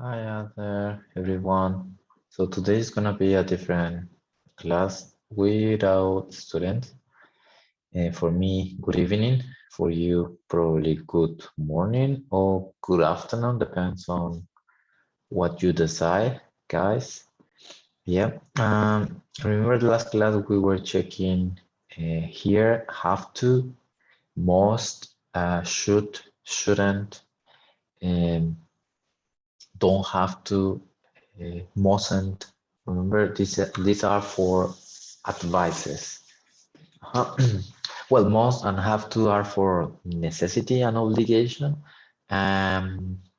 Hi out there, everyone. So today is gonna be a different class without students. For me, good evening. For you, probably good morning or good afternoon, depends on what you decide, guys. Yeah. Remember the last class we were checking here, have to, must, should, shouldn't, and don't have to, mustn't. Remember, these are for advices. Well, must and have to are for necessity and obligation.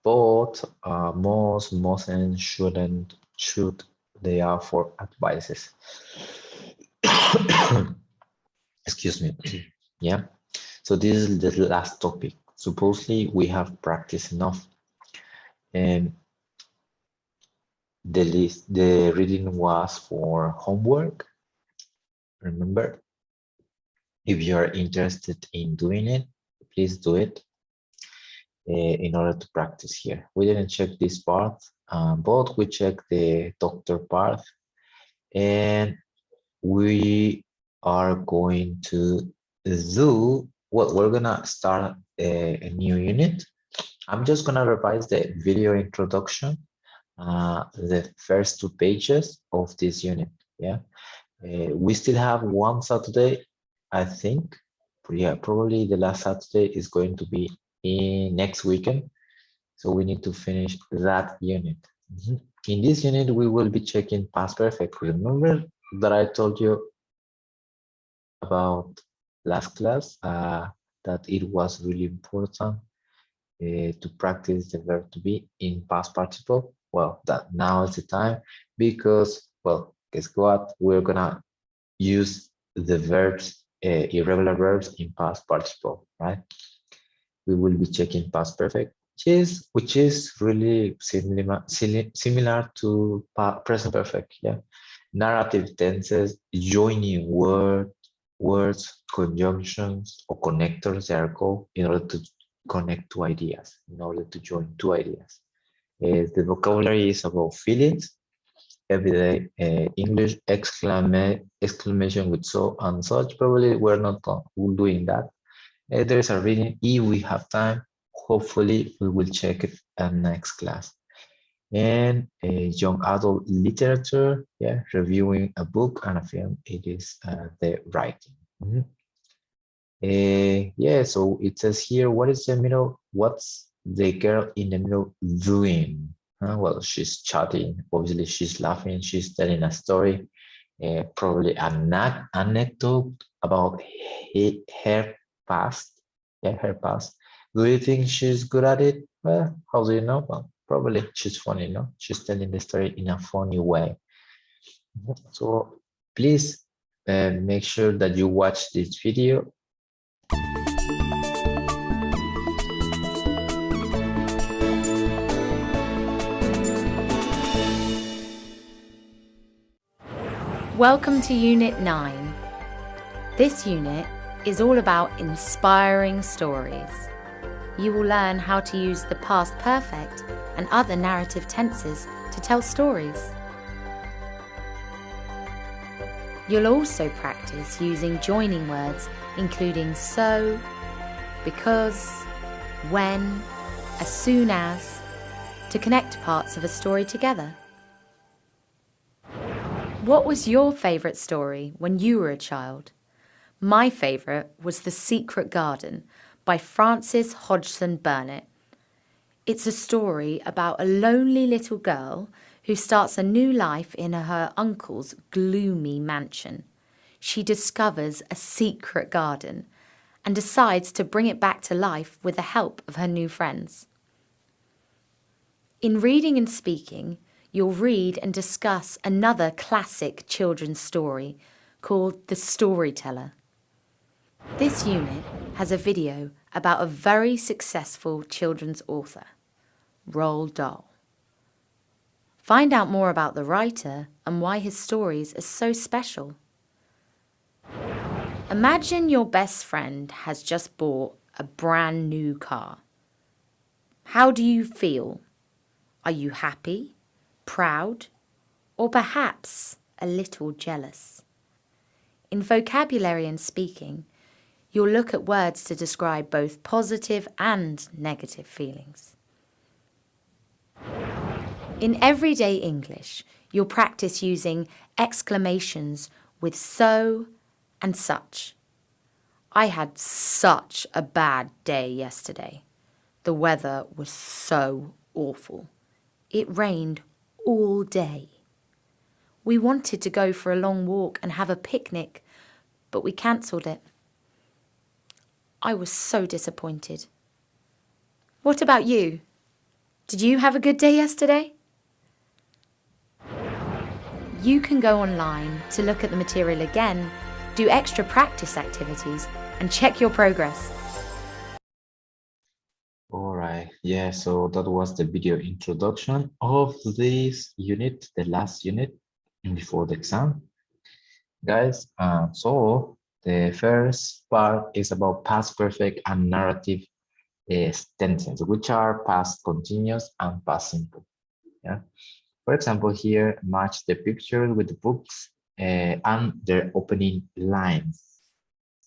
Both must, mustn't, shouldn't, should, they are for advices. Excuse me. Yeah. So this is the last topic. Supposedly we have practiced enough. And the reading was for homework. Remember, if you are interested in doing it, please do it in order to practice here. We didn't check this part, but we checked the doctor part, and we are going to do, well, we're gonna start a new unit. I'm just gonna revise the video introduction, the first 2 pages of this unit, yeah? We still have one Saturday, I think. Yeah, probably the last Saturday is going to be in next weekend. So we need to finish that unit. In this unit, we will be checking past perfect. Remember that I told you about last class that it was really important to practice the verb to be in past participle. Well, that now is the time because, well, guess what? We're gonna use the verbs, irregular verbs in past participle, right? We will be checking past perfect, which is really similar to present perfect, yeah. Narrative tenses, joining words, conjunctions, or connectors, they are called in order to connect two ideas, in order to join two ideas. The vocabulary is about feelings, everyday English exclamation with so and such. Probably we're not doing that. There is a reading if we have time. Hopefully we will check it in next class. And young adult literature, yeah, reviewing a book and a film. It is the writing. Yeah, so it says here, what is the middle? What's the girl in the middle doing? Well, she's chatting. Obviously, she's laughing. She's telling a story, probably an anecdote about her past. Yeah, her past. Do you think she's good at it? Well, how do you know? Well, probably she's funny, no? She's telling the story in a funny way. So please make sure that you watch this video. Welcome to Unit 9. This unit is all about inspiring stories. You will learn how to use the past perfect and other narrative tenses to tell stories. You'll also practice using joining words including so, because, when, as soon as, to connect parts of a story together. What was your favourite story when you were a child? My favourite was The Secret Garden by Frances Hodgson Burnett. It's a story about a lonely little girl who starts a new life in her uncle's gloomy mansion. She discovers a secret garden and decides to bring it back to life with the help of her new friends. In reading and speaking, you'll read and discuss another classic children's story called The Storyteller. This unit has a video about a very successful children's author, Roald Dahl. Find out more about the writer and why his stories are so special. Imagine your best friend has just bought a brand new car. How do you feel? Are you happy, proud, or perhaps a little jealous? In vocabulary and speaking, you'll look at words to describe both positive and negative feelings. In everyday English, you'll practice using exclamations with so and such. I had such a bad day yesterday. The weather was so awful. It rained all day. We wanted to go for a long walk and have a picnic, but we cancelled it. I was so disappointed. What about you? Did you have a good day yesterday? You can go online to look at the material again, do extra practice activities, and check your progress. All right, yeah, so that was the video introduction of this unit, the last unit before the exam. Guys, so the first part is about past perfect and narrative tenses, which are past continuous and past simple. Yeah. For example, here, match the picture with the books and their opening lines.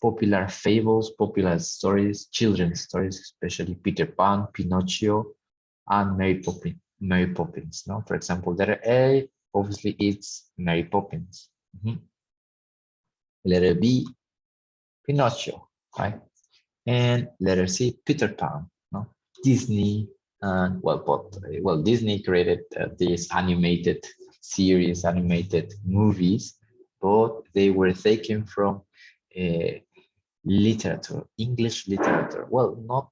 Popular fables, popular stories, children's stories, especially Peter Pan, Pinocchio, and Mary Poppins. No, for example, letter A, obviously it's Mary Poppins. Letter B, Pinocchio, right? And letter C, Peter Pan. No, Disney. Disney created these animated series, animated movies, but they were taken from literature, English literature. Well, not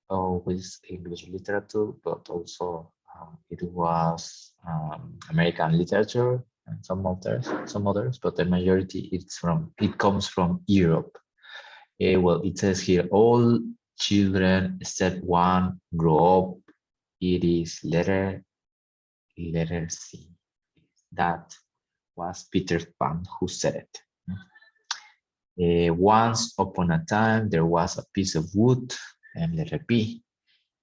always English literature, but also it was American literature and some others, but the majority it comes from Europe. Well, it says here, all children step one grow up. It is letter C. That was Peter Pan who said it. Once upon a time, there was a piece of wood, and letter B.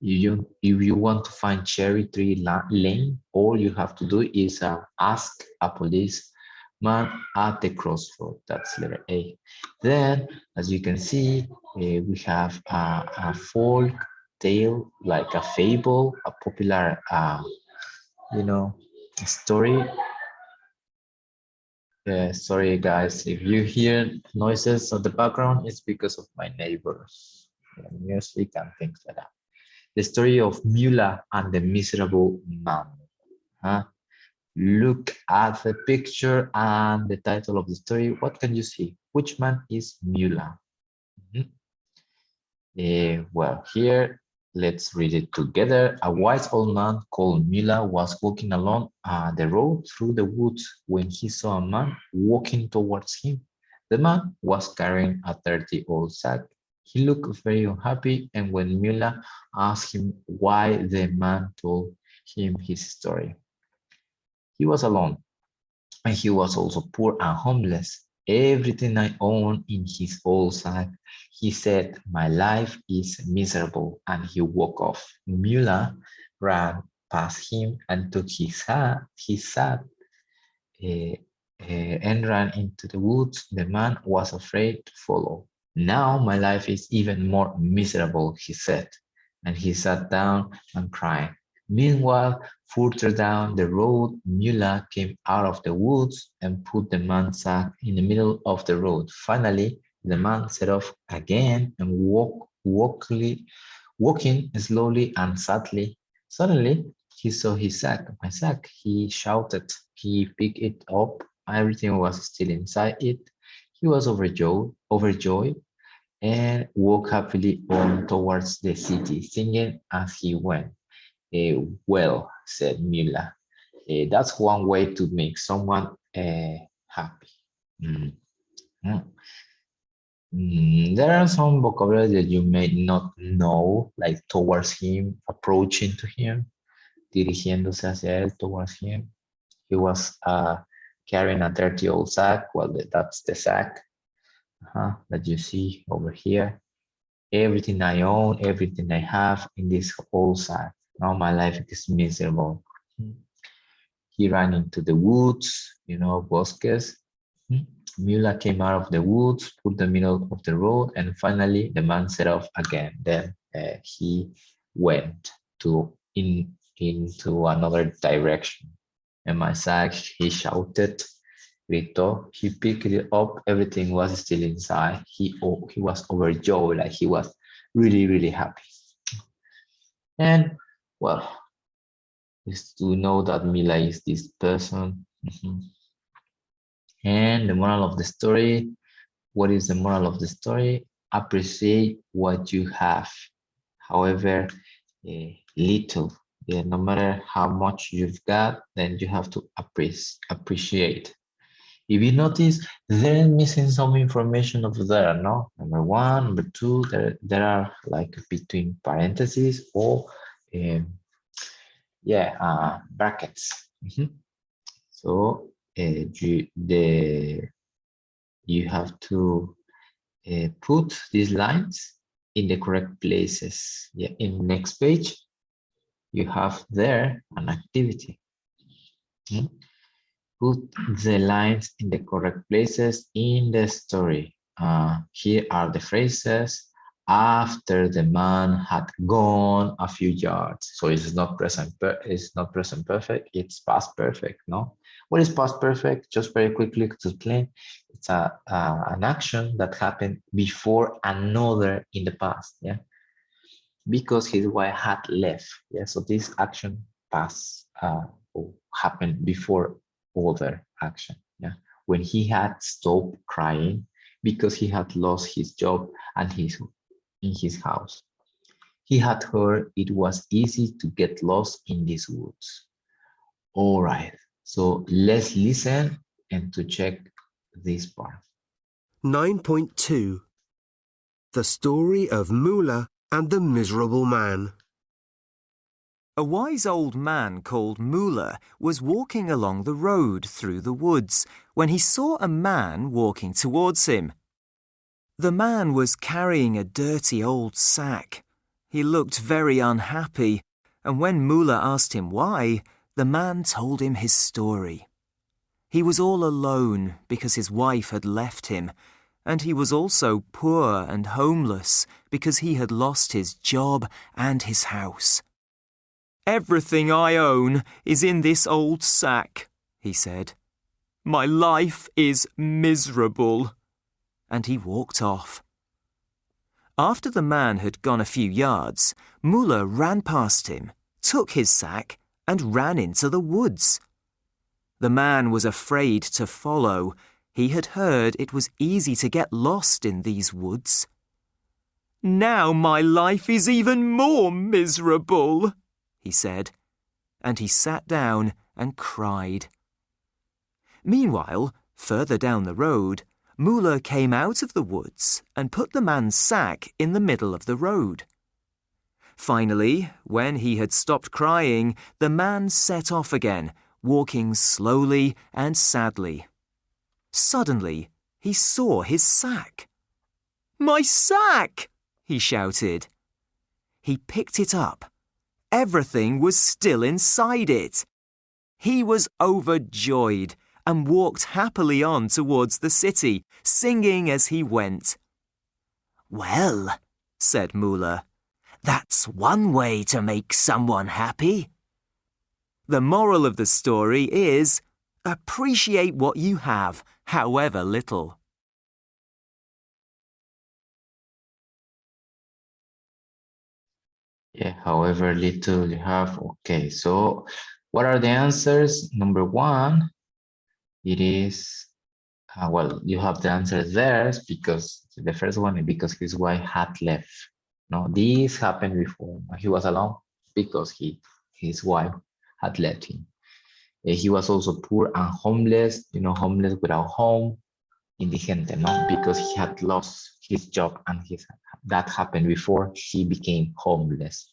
If you want to find Cherry Tree Lane, all you have to do is ask a policeman at the crossroad. That's letter A. Then, as you can see, we have a folk tale, like a fable, a popular, story. Sorry, guys, if you hear noises on the background, it's because of my neighbors, music and things like that. The story of Mula and the Miserable Man. Look at the picture and the title of the story. What can you see? Which man is Mula? Well, here, let's read it together. A wise old man called Mula was walking along the road through the woods when he saw a man walking towards him. The man was carrying a dirty old sack. He looked very unhappy, and when Mula asked him why, the man told him his story. He was alone, and he was also poor and homeless. Everything I own in his old sack, he said, my life is miserable, and he walked off. Mula ran past him and took his sack and ran into the woods. The man was afraid to follow. Now my life is even more miserable, he said, and he sat down and cried. Meanwhile, further down the road, Mula came out of the woods and put the man's sack in the middle of the road. Finally, the man set off again and walking slowly and sadly. Suddenly, he saw his sack. My sack, he shouted. He picked it up. Everything was still inside it. He was overjoyed, and walked happily on towards the city, singing as he went. Well, said Mula, that's one way to make someone happy. There are some vocabulary that you may not know, like towards him, approaching to him, dirigiéndose hacia él, towards him. He was carrying a dirty old sack. Well, that's the sack that you see over here. Everything I own, everything I have in this old sack. Now my life is miserable. He ran into the woods, bosques. Mula came out of the woods, put the middle of the road, and finally the man set off again. Then he went into another direction. And my sack, he shouted, gritó. He picked it up. Everything was still inside. He was overjoyed, like he was really, really happy. And well, is to know that Mila is this person. And the moral of the story, what is the moral of the story? Appreciate what you have, however little. Yeah, no matter how much you've got, then you have to appreciate. If you notice, they're missing some information over there, no? Number one, number two, there are like between parentheses or brackets. So you have to put these lines in the correct places. Yeah, in the next page, you have there an activity. Put the lines in the correct places in the story. Here are the phrases. After the man had gone a few yards. So it's not present perfect, it's past perfect, no? What is past perfect? Just very quickly to explain, it's an action that happened before another in the past, yeah? Because his wife had left, yeah? So this action happened before other action, yeah? When he had stopped crying because he had lost his job and in his house. He had heard it was easy to get lost in these woods. All right, so let's listen and to check this part. 9.2 The Story of Mula and the Miserable Man. A wise old man called Mula was walking along the road through the woods when he saw a man walking towards him. The man was carrying a dirty old sack. He looked very unhappy, and when Mula asked him why, the man told him his story. He was all alone because his wife had left him, and he was also poor and homeless because he had lost his job and his house. "Everything I own is in this old sack," he said. "My life is miserable." And he walked off. After the man had gone a few yards, Mula ran past him, took his sack, and ran into the woods. The man was afraid to follow. He had heard it was easy to get lost in these woods. "Now my life is even more miserable," he said, and he sat down and cried. Meanwhile, further down the road, Mula came out of the woods and put the man's sack in the middle of the road. Finally, when he had stopped crying, the man set off again, walking slowly and sadly. Suddenly, he saw his sack. "My sack!" he shouted. He picked it up. Everything was still inside it. He was overjoyed and walked happily on towards the city, singing as he went. "Well," said Mula, "that's one way to make someone happy." The moral of the story is, appreciate what you have, however little. Yeah, however little you have. Okay, so what are the answers? Number one, it is, you have the answers there because the first one is because his wife had left. No, this happened before. He was alone because his wife had left him. He was also poor and homeless, homeless without home, indigente, no, because he had lost his job and that happened before he became homeless.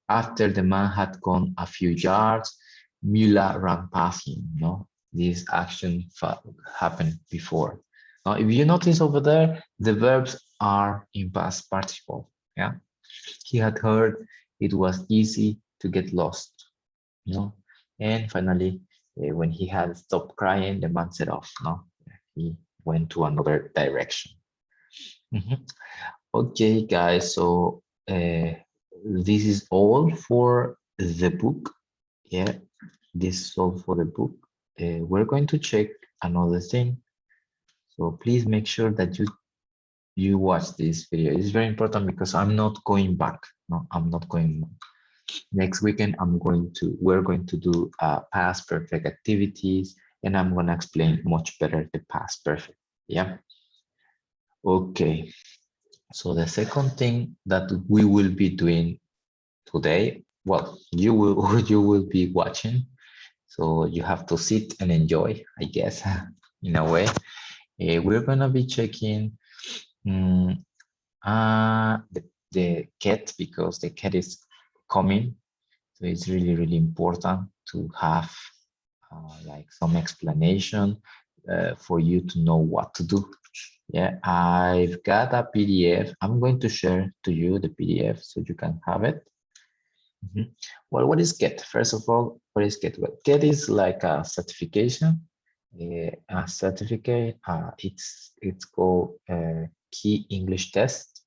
After the man had gone a few yards, Mula ran past him, no? This action happened before. Now, if you notice over there, the verbs are in past participle, yeah? He had heard it was easy to get lost, you know. And finally, when he had stopped crying, the man set off. No, he went to another direction. Mhm. Okay, guys. So this is all for the book. Yeah, this is all for the book. We're going to check another thing. So please make sure that you watch this video. It's very important because I'm not going back. No, I'm not going back. Next weekend, we're going to do past perfect activities, and I'm going to explain much better the past perfect. Yeah. Okay. So the second thing that we will be doing today, well, you will you will be watching, so you have to sit and enjoy, I guess, in a way. We're gonna be checking um, the cat, because the cat is coming. So it's really, really important to have like some explanation for you to know what to do. Yeah, I've got a PDF. I'm going to share to you the PDF so you can have it. Well, what is GET? First of all, what is GET? Well, GET is like a certification. A certificate. It's called Key English Test.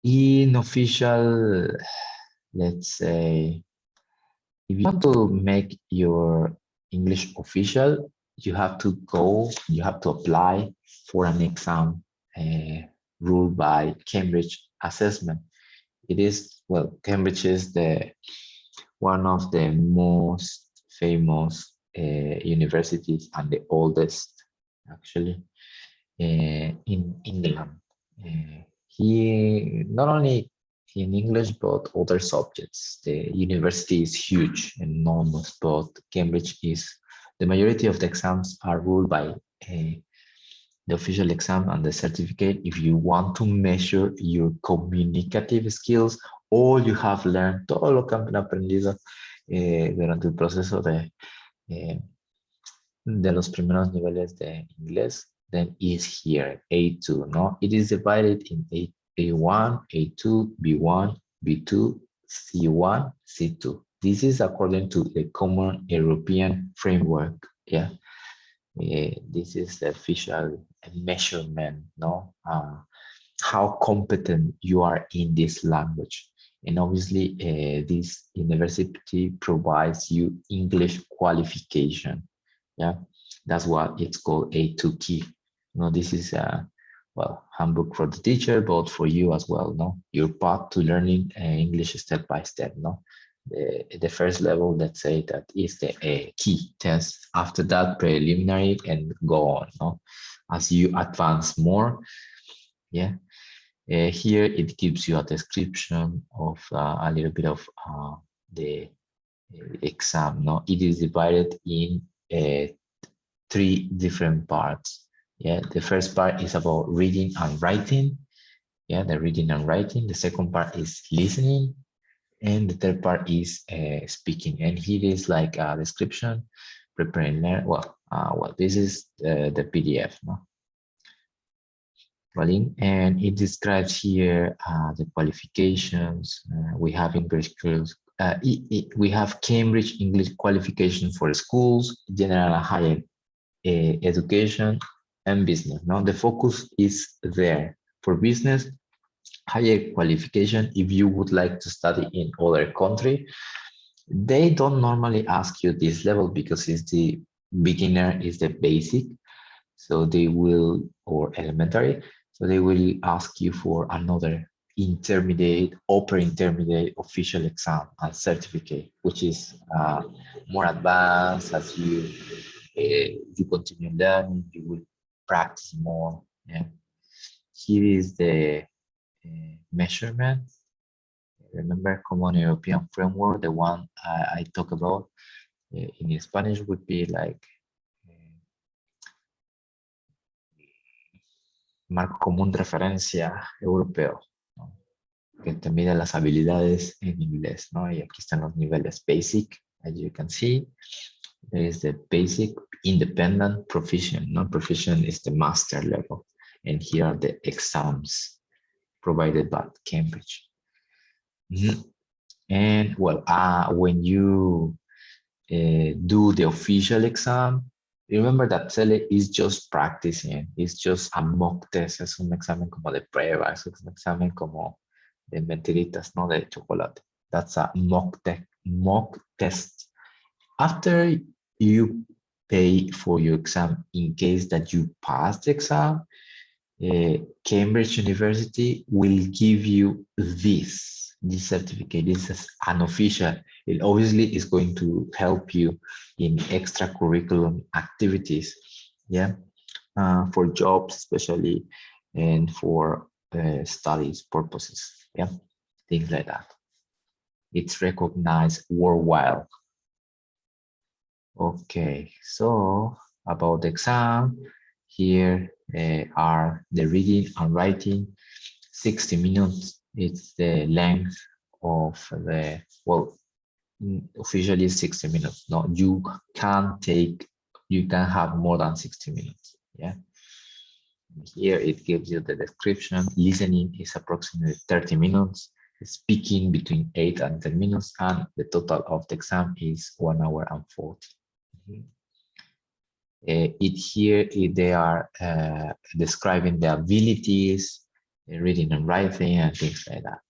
In official, let's say, if you want to make your English official, you have to apply for an exam ruled by Cambridge Assessment. It is, well, Cambridge is one of the most famous universities and the oldest, actually, in England. He not only in English but other subjects. The university is huge and enormous, but Cambridge is, the majority of the exams are ruled by the official exam and the certificate. If you want to measure your communicative skills, all you have learned, todo lo que han aprendido durante el proceso de los primeros niveles de inglés, then is here, A2, no? It is divided in A1, A2, B1, B2, C1, C2. This is according to the Common European Framework, yeah? This is the official measurement, no? How competent you are in this language. And obviously, this university provides you English qualification. Yeah, that's what it's called A2 key. You know, this is well, handbook for the teacher, but for you as well. No, your path to learning English step by step. No, the first level, let's say, that is the key test. After that, preliminary, and go on. No, as you advance more, yeah. Here it gives you a description of a little bit of the exam. No, it is divided in 3 different parts. Yeah, the first part is about reading and writing. Yeah, the reading and writing. The second part is listening, and the third part is speaking. And here is like a description, preparing. Well, this is the PDF. No. And it describes here the qualifications. We have English skills. We have Cambridge English qualification for schools, general and higher education, and business. Now the focus is there for business, higher qualification. If you would like to study in other country, they don't normally ask you this level because it's the beginner, is the basic. So they will, or elementary. So they will ask you for another intermediate, upper intermediate official exam and certificate, which is more advanced. As you continue learning, you will practice more. Yeah. Here is the measurement. Remember, Common European Framework, the one I talk about in Spanish would be like Marco Común de Referencia Europeo, ¿no? Que te mide las habilidades en inglés, ¿no? Y aquí están los niveles basic, as you can see. There is the basic, independent, proficient. No, proficient is the master level. And here are the exams provided by Cambridge. And well, when you do the official exam, remember that CELE is just practicing. It's just a mock test. Es un examen como de prueba. Es un examen como de mentiritas, no de chocolate. That's a mock test. After you pay for your exam, in case that you pass the exam, Cambridge University will give you this certificate. This is unofficial. It obviously is going to help you in extracurriculum activities, yeah, for jobs especially, and for studies purposes, yeah, things like that. It's recognized worldwide. Okay, so about the exam, here are the reading and writing. 60 minutes, it's the length of the, well, officially 60 minutes. No, you can have more than 60 minutes, yeah. Here it gives you the description. Listening is approximately 30 minutes. Speaking between 8 and 10 minutes, and the total of the exam is 1 hour and 40. They are describing the abilities, reading and writing, and things like that.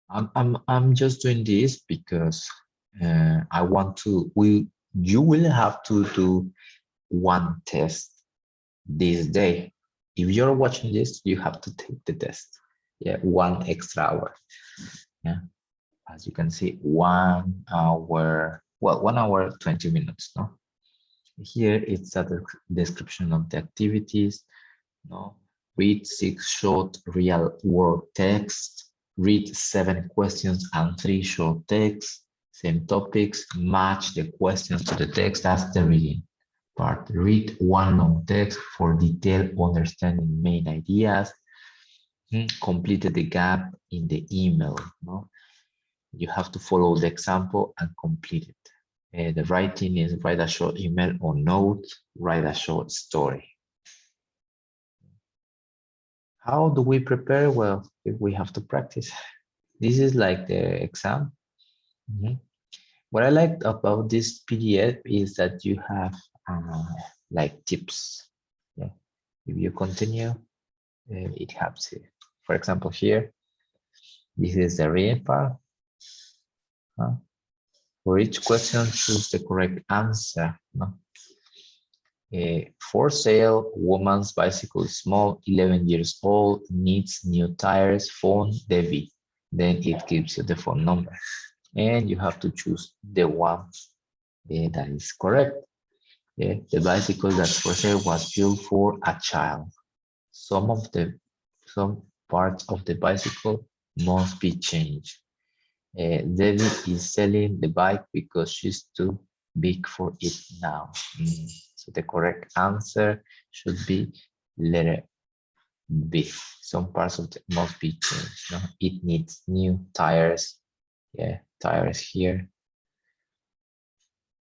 I'm just doing this because I want to. You will have to do one test this day. If you're watching this, you have to take the test. Yeah, 1 extra hour. Yeah, as you can see, 1 hour. Well, 1 hour 20 minutes. No. Here it's a description of the activities. No, read 6 short real-world text. Read 7 questions and 3 short texts. Same topics. Match the questions to the text. That's the reading part. Read 1 long text for detailed understanding main ideas. Complete the gap in the email. No, you have to follow the example and complete it. The writing is write a short email or note, write a short story. How do we prepare? Well, if we have to practice. This is like the exam. What I like about this PDF is that you have like tips. Yeah. If you continue, it helps you. For example, here, this is the reading part. For each question, choose the correct answer. No? For sale, woman's bicycle is small, 11 years old, needs new tires, phone, Debbie. Then it gives you the phone number. And you have to choose the one that is correct. The bicycle that's for sale was built for a child. Some parts of the bicycle must be changed. Debbie is selling the bike because she's too big for it now. So the correct answer should be letter B. Some parts of it must be changed. No? It needs new tires. Yeah, tires here.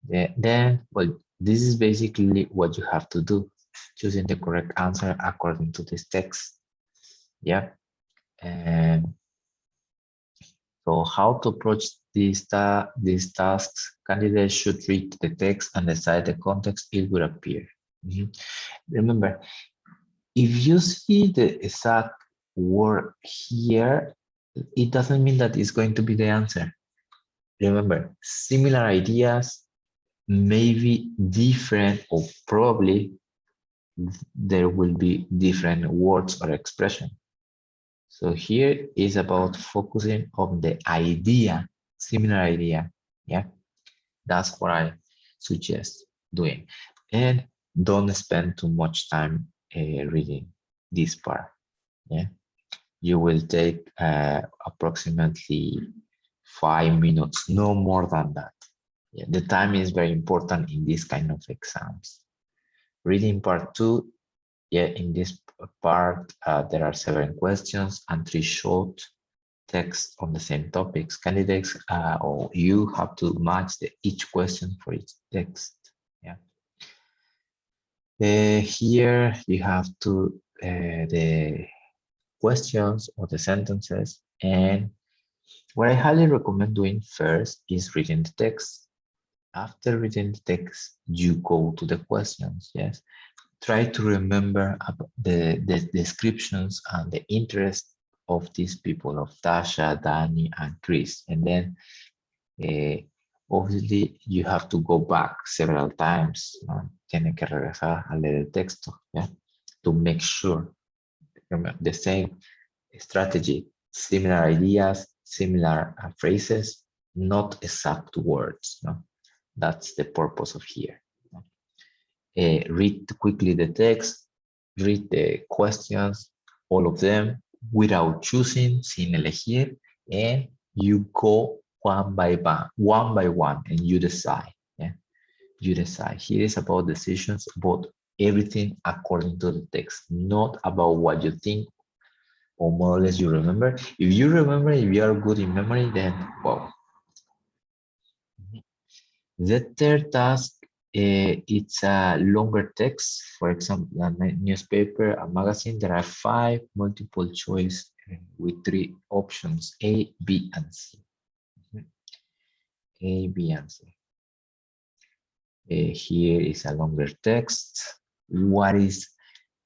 Then, well, this is basically what you have to do. Choosing the correct answer according to this text. Yeah. And so how to approach these tasks? Candidates should read the text and decide the context it will appear. Remember, if you see the exact word here, it doesn't mean that it's going to be the answer. Remember, similar ideas may be different, or probably there will be different words or expression. So here is about focusing on the idea, similar idea. Yeah, that's what I suggest doing. And don't spend too much time reading this part. Yeah, you will take approximately 5 minutes, no more than that. Yeah, the time is very important in this kind of exams. Reading part 2. Yeah, in this part, there are 7 questions and 3 short texts on the same topics. Candidates or you have to match each question for each text. Yeah. Here you have to the questions or the sentences, and What I highly recommend doing first is reading the text. After reading the text, you go to the questions, yes? Try to remember the descriptions and the interest of these people, of Tasha, Danny, and Chris. And then obviously you have to go back several times, ¿no? Tiene que regresar a leer el texto, yeah? To make sure, remember, the same strategy, similar ideas, similar phrases, not exact words, no? That's the purpose of here. Read quickly the text, read the questions, all of them, without choosing, sin elegir, and you go one by one, and you decide. Yeah, you decide. Here is about decisions, about everything according to the text, not about what you think or more or less you remember. If you remember, if you are good in memory, then wow. The third task, it's a longer text. For example, a newspaper, a magazine. There are 5 multiple choice with 3 options: A, B, and C. A, B, and C. Here is a longer text. What is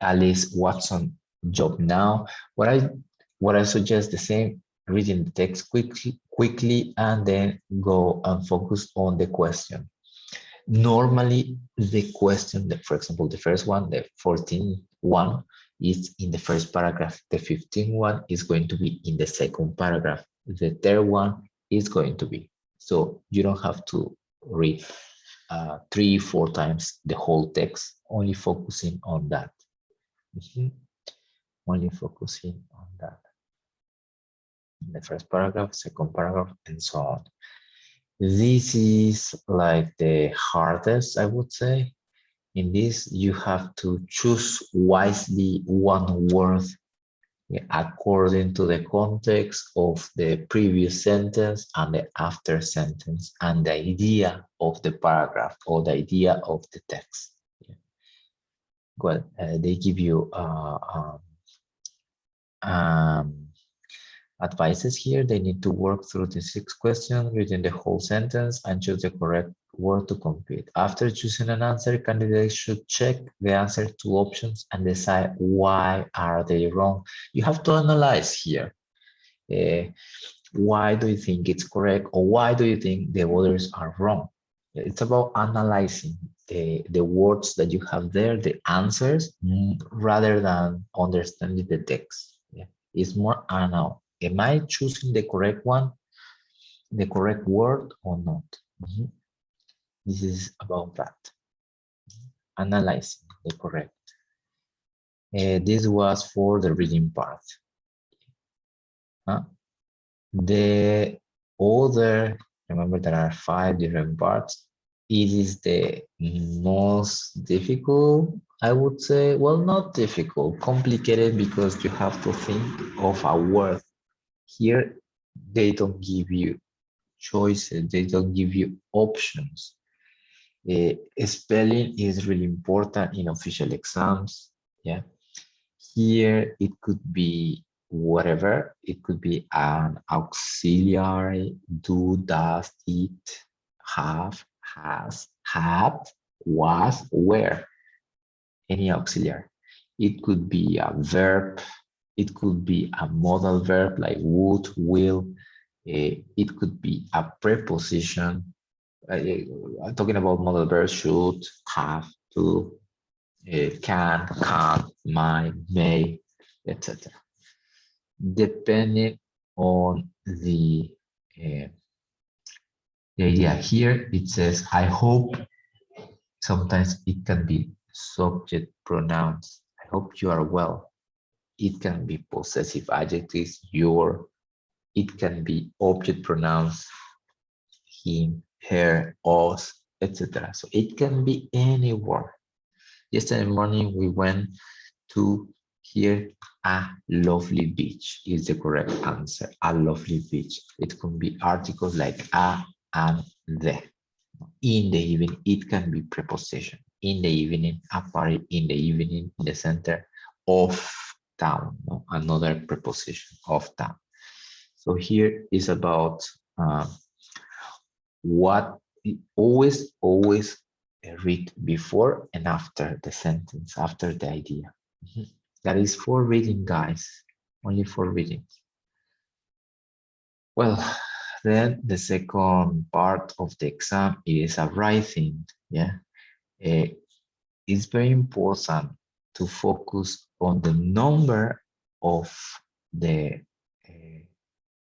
Alice Watson job now? What I suggest the same, reading the text quickly and then go and focus on the question. Normally the question, for example, the first one, the 14 one, is in the first paragraph. The 15 one is going to be in the second paragraph. The third one is going to be. So you don't have to read 3-4 times the whole text, only focusing on that. Only focusing on that. The first paragraph, second paragraph, and so on. This is like the hardest, I would say. In this, you have to choose wisely one word according to the context of the previous sentence and the after sentence and the idea of the paragraph or the idea of the text. Well, they give you advices here. They need to work through the 6 questions within the whole sentence and choose the correct word to complete. After choosing an answer, candidates should check the answer 2 options and decide why are they wrong. You have to analyze here. Why do you think it's correct, or why do you think the others are wrong? It's about analyzing the words that you have there, the answers, rather than understanding the text. Yeah. It's more analysis. Am I choosing the correct one, the correct word, or not? This is about that. Analyzing the correct. This was for the reading part. The other, remember there are 5 different parts. It is the most difficult, I would say. Well, not difficult, complicated, because you have to think of a word. Here, they don't give you choices, they don't give you options. Spelling is really important in official exams. Yeah. Here, it could be whatever. It could be an auxiliary: do, does, eat, have, has, had, was, were. Any auxiliary. It could be a verb. It could be a modal verb like would, will. It could be a preposition. I'm talking about modal verbs: should, have, to, can, can't, might, may, etc. Depending on the idea here, it says, I hope. Sometimes it can be subject pronouns. I hope you are well. It can be possessive adjectives, your. It can be object pronouns, him, her, us, etc. So it can be any word. Yesterday morning we went to here. A lovely beach is the correct answer. A lovely beach. It can be articles like a and the. In the evening, it can be preposition. In the evening, a party. In the evening, in the center of town. No? Another preposition, of town. So here is about what always read before and after the sentence, after the idea. That is for reading, guys, only for reading. Well, then the second part of the exam is a writing. Yeah, it's very important to focus on the number of the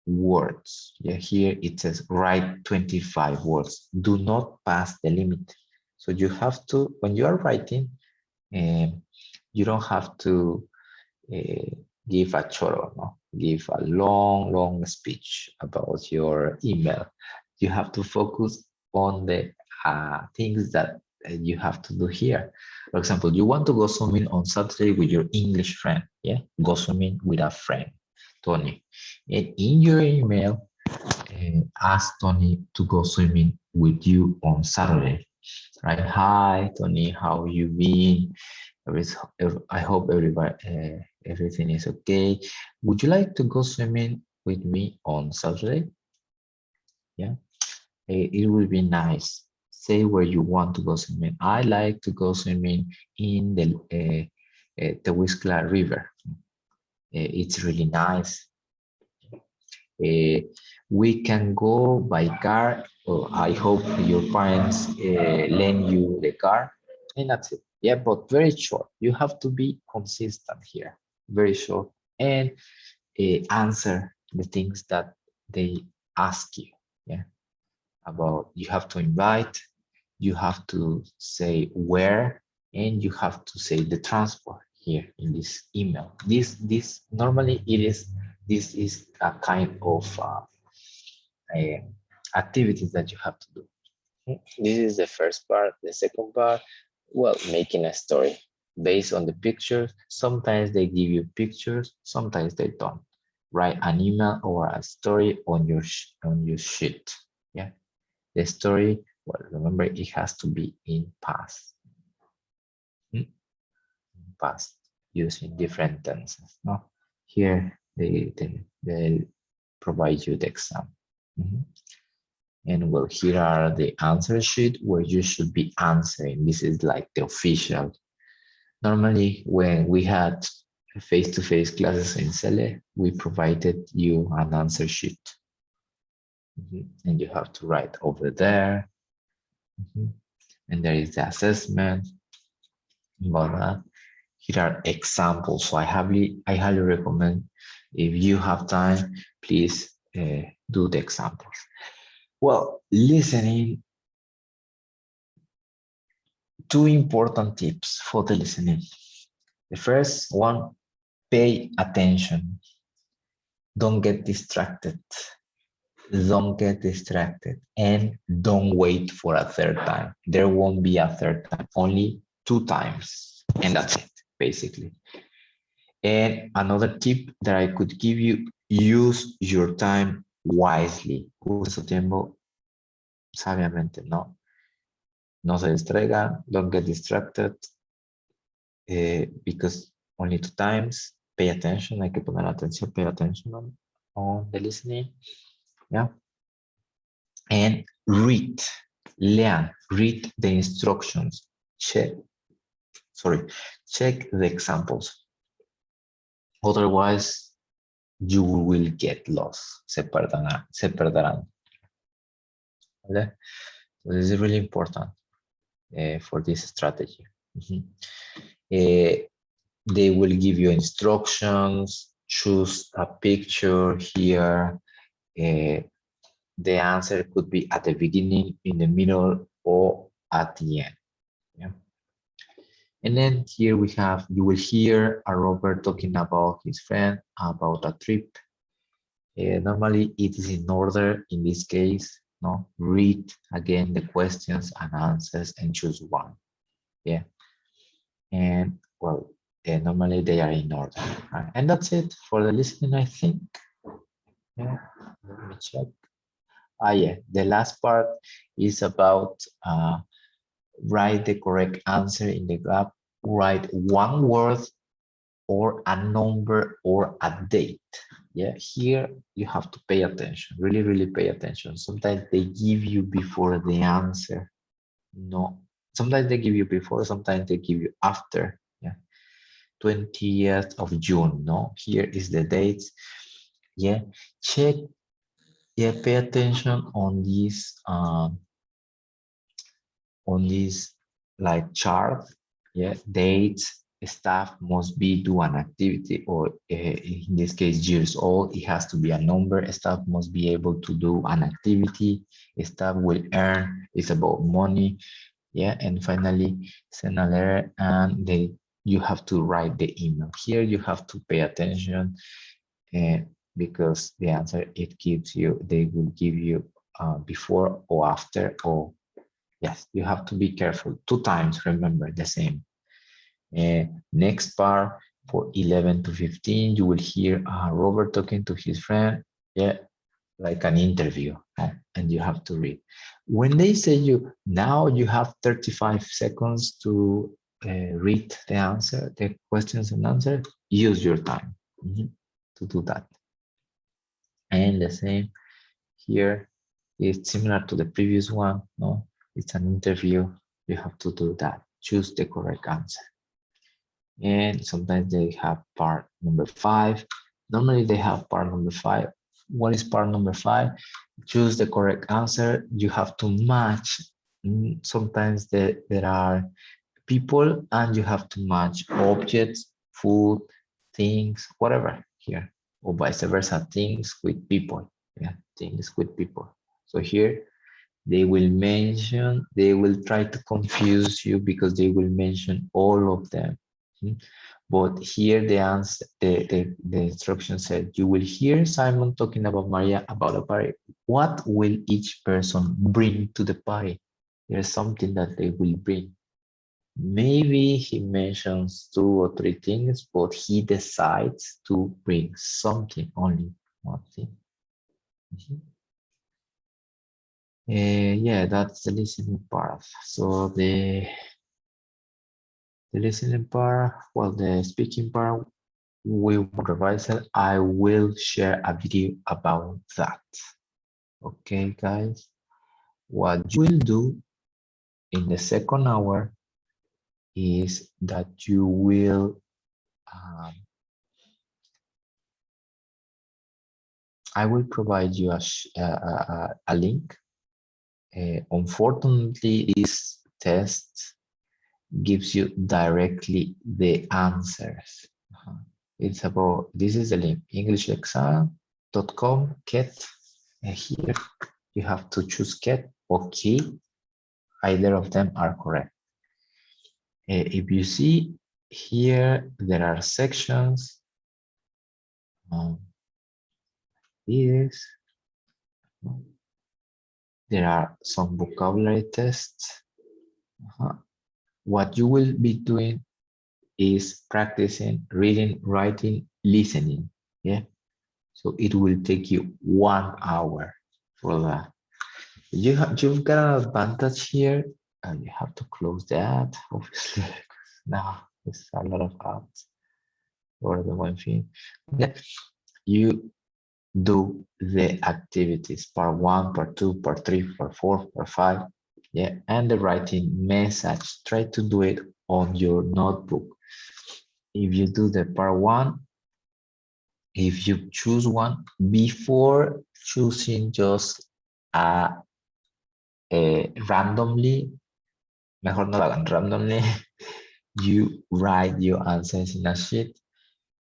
words. Yeah, here it says write 25 words. Do not pass the limit. So you have to, when you are writing, you don't have to give a choro, no? Give a long speech about your email. You have to focus on the things that you have to do here. For example, you want to go swimming on Saturday with your English friend. Yeah, go swimming with a friend, Tony. And in your email, ask Tony to go swimming with you on Saturday. Right? Hi, Tony. How you been? I hope everybody, everything is okay. Would you like to go swimming with me on Saturday? Yeah, it will be nice. Say where you want to go swimming. I like to go swimming in the Tehuiscla River. It's really nice. We can go by car. Oh, I hope your parents lend you the car, and that's it. Yeah, but very short. You have to be consistent here. Very short and answer the things that they ask you. Yeah, about you have to invite, you have to say where, and you have to say the transport here in this email. This normally this is a kind of activities that you have to do. This is the first part. The second part, well, making a story based on the pictures. Sometimes they give you pictures, sometimes they don't. Write an email or a story on your sheet. Yeah, the story. Well, remember it has to be in past. Past using different tenses. No, here they provide you the exam. And well, here are the answer sheet where you should be answering. This is like the official. Normally, when we had face-to-face classes in Cele, we provided you an answer sheet. And you have to write over there. And there is the assessment. About that. Here are examples. So I highly recommend, if you have time, please do the examples. Well, listening, two important tips for the listening. The first one, pay attention. Don't get distracted. Don't get distracted, and don't wait for a third time. There won't be a third time, only 2 times, and that's it, basically. And another tip that I could give you, use your time wisely. Use su tiempo sabiamente, ¿no? No se distraigan, don't get distracted, because only 2 times. Pay attention, hay que poner atención, pay attention on the listening. Yeah. And read, learn, read the instructions, check the examples. Otherwise, you will get lost, se perderán. Okay? So this is really important for this strategy. They will give you instructions, choose a picture here. The answer could be at the beginning, in the middle, or at the end. Yeah. And then here we have, you will hear a Robert talking about his friend, about a trip. Normally it is in order in this case. No, read again the questions and answers and choose one. Yeah. And well, normally they are in order. Right? And that's it for the listening, I think. Yeah, let me check. Yeah, the last part is about write the correct answer in the gap. Write one word or a number or a date. Yeah, here you have to pay attention, really, really pay attention. Sometimes they give you before the answer. No, sometimes they give you before, sometimes they give you after. Yeah, 20th of June. No, here is the date. Yeah, check. Yeah, pay attention on this like chart. Yeah, dates. Staff must be do an activity, or in this case years old, it has to be a number. Staff must be able to do an activity. Staff will earn, it's about money. Yeah, and finally send a letter, and you have to write the email. Here you have to pay attention, because the answer it gives you, they will give you before or after, or yes, you have to be careful. 2 times, remember the same. Next part, for 11 to 15, you will hear Robert talking to his friend. Yeah, like an interview, and you have to read. When they say you, now you have 35 seconds to read the answer, the questions and answer, use your time to do that. And the same here, it's similar to the previous one. No, it's an interview. You have to do that. Choose the correct answer. And sometimes they have part number 5. Normally they have part number 5. What is part number 5? Choose the correct answer. You have to match. Sometimes there are people, and you have to match objects, food, things, whatever here, or vice versa, things with people. Yeah, things with people. So here they will try to confuse you because they will mention all of them. But here the answer, the instruction said, you will hear Simon talking about Maria about a party. What will each person bring to the party? There's something that they will bring. Maybe he mentions 2 or 3 things, but he decides to bring something, only one thing. Yeah, that's the listening part. So the listening part, well, the speaking part, we will revise it. I will share a video about that. Okay, guys. What you will do in the second hour is that you will I will provide you a link. Unfortunately, this test gives you directly the answers. It's about, this is the link, englishexam.com, CAT. Here you have to choose CAT or key. Either of them are correct. If you see here, there are sections. There are some vocabulary tests. What you will be doing is practicing reading, writing, listening. Yeah. So it will take you 1 hour for that. You've got an advantage here, and you have to close that, obviously. Now there's a lot of ads for the one thing. Next, you do the activities, part 1, part 2, part 3, part 4, part 5. Yeah, and the writing message. Try to do it on your notebook. If you do the part 1, if you choose one, before choosing just randomly, mejor no lo hagan randomly, you write your answers in a sheet.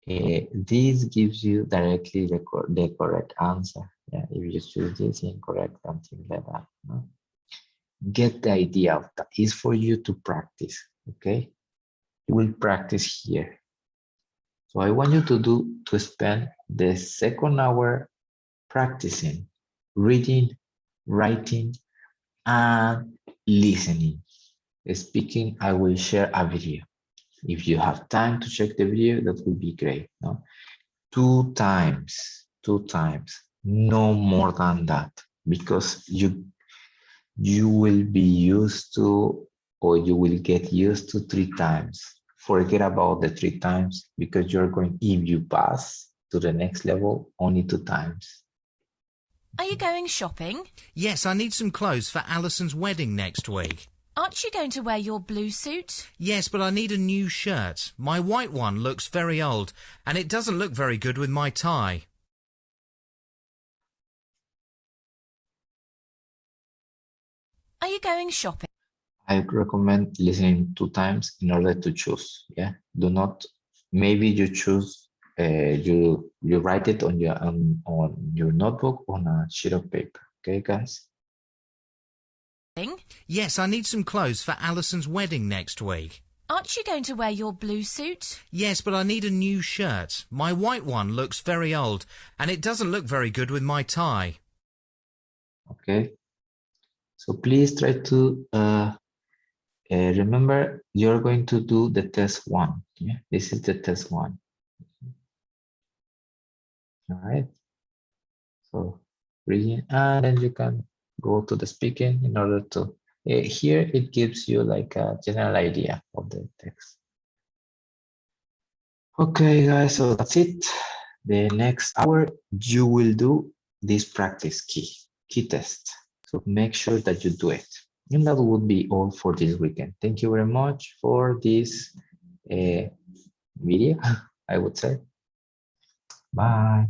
This gives you directly the correct answer. Yeah, if you choose this incorrect, something like that. No? Get the idea of that. It's for you to practice, okay? You will practice here. So I want you to spend the second hour practicing, reading, writing, and listening. Speaking, I will share a video. If you have time to check the video, that would be great. No? 2 times, no more than that, because you will be used to, or you will get used to 3 times. Forget about the 3 times, because you're going, if you pass to the next level only 2 times. Are you going shopping? Yes, I need some clothes for Alison's wedding next week. Aren't you going to wear your blue suit? Yes, but I need a new shirt. My white one looks very old, and it doesn't look very good with my tie. Are you going shopping? I recommend listening 2 times in order to choose. Yeah, do not. Maybe you choose. You write it on your notebook on a sheet of paper. Okay, guys. Yes, I need some clothes for Alison's wedding next week. Aren't you going to wear your blue suit? Yes, but I need a new shirt. My white one looks very old, and it doesn't look very good with my tie. Okay. So please try to remember you're going to do the test 1. Yeah, this is the test 1. All right. So reading, and then you can go to the speaking in order to. Here it gives you like a general idea of the text. Okay, guys. So that's it. The next hour you will do this practice key test. So make sure that you do it. And that would be all for this weekend. Thank you very much for this video, I would say. Bye.